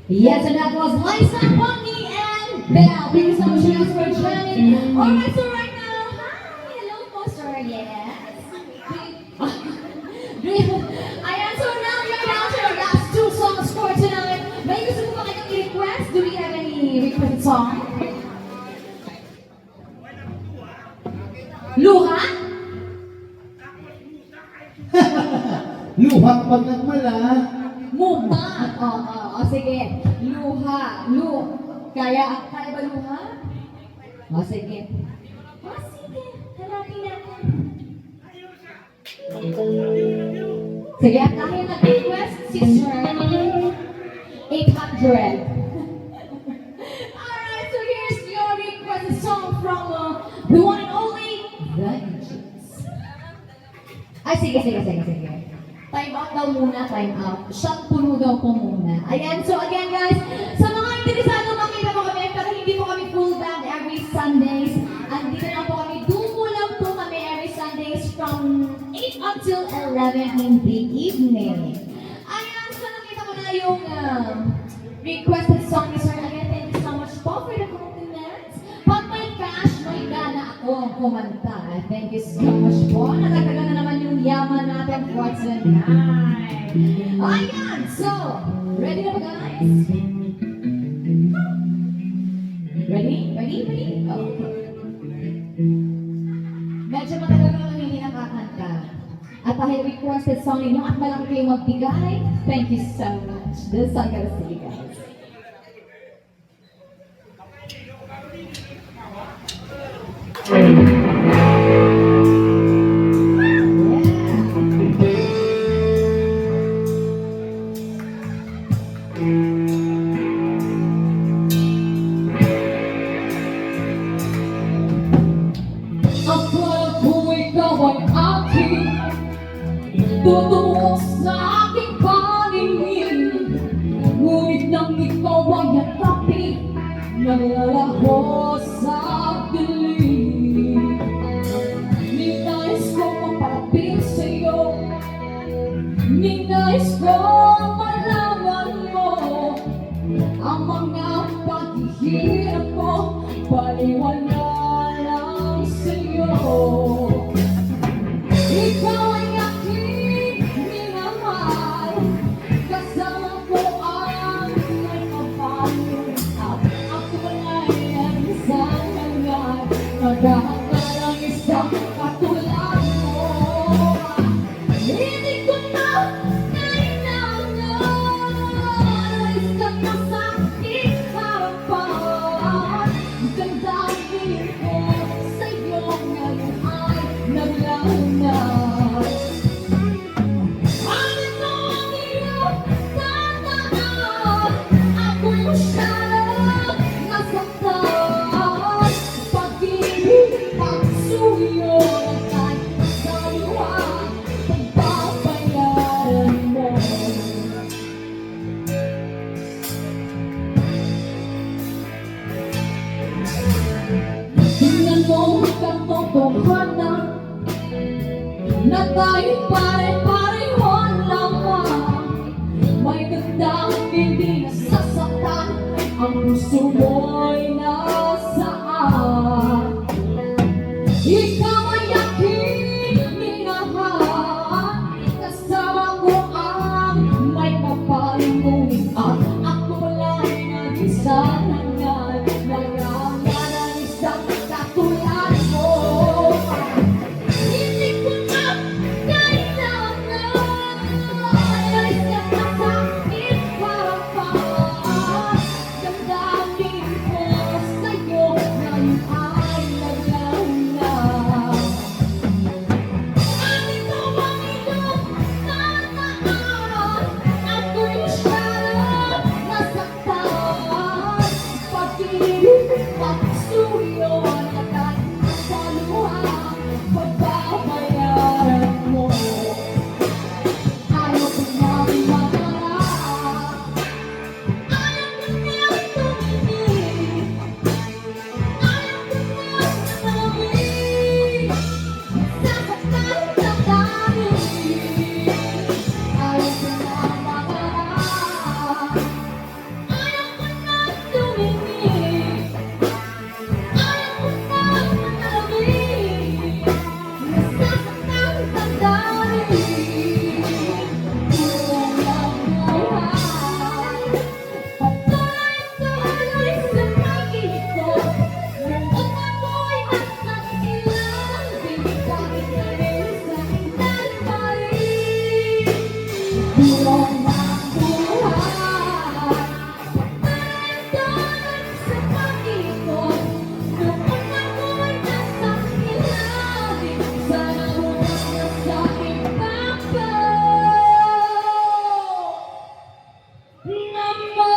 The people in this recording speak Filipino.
Yes, and that was Liza, Bonnie, and Belle. Thank you so much guys for joining. Alright, so right now, hi, hello po, sir, yes. Ayan, so now we are down to our last two songs for tonight. May gusto mo ba kayong i-request? Do we have any requested song? Luha? Luha pag nagmala. Muma. Sige. Luha. Kaya ba luha? Sige. Sige. Hanapin natin. Sige, at dahil nag-request si Sir 800. Alright, so here's your requested song from the one and only The Ancients. Ay, sige. Time out daw muna, time out. Shot puno daw po muna. Ayan, so again guys, sa mga interesado makita po kami, pero hindi po kami full band every Sundays. Andito lang po kami, dumo lang po kami every Sundays from 8 until 11 in the evening. Ayan, so nakita ko na yung requested song ni Sir. Again, thank you so much po for the compliments. Pag may cash, may gana ako kumanta. Thank you so much po. Nakatagal na naman yung yaman natin for tonight. Ayan, so, ready na ba guys? Ready? Okay. Medyo matagal na lang hindi nakakanta. At dahil requested song ninyo at malaki kayong magbigay, thank you so much. This song goes to you guys. Tutuos sa aking paningin, ngunit nang ikaw ay yakapin, naglalaho sa dilim. Ninais ko mapalapit sa'yo, ninais ko malaman mo ang mga paghihirap ko, paliwanag lang sa'yo. Ikaw ay aking minamahal, kasama ko ang may kapatid, at ako ay ang isang langay, naghahanap ng isang katulad mo. Hindi ko na kailangan isang masakit harapan, damdamin ko sa'yo ngayon ay naglaunay. Ano ang iyong tatangan? Ako'y masyadong nasaktan. Pag-ibig ang suyo ng kahit saliwa, pagbabayaran mo. Tingnan mo ang katotohanan na tayo'y pare-pareho lamang. May gandang hindi nasasaktan, ang puso mo'y nasaan. Ikaw ay aking minahal, kasama ko ang may kapalimutan, at ako wala'y nag-isa hanggang naghahanap ng isang katulad mo. Hindi ko na kailangan isang masakit harapan, damdamin ko sa'yo mo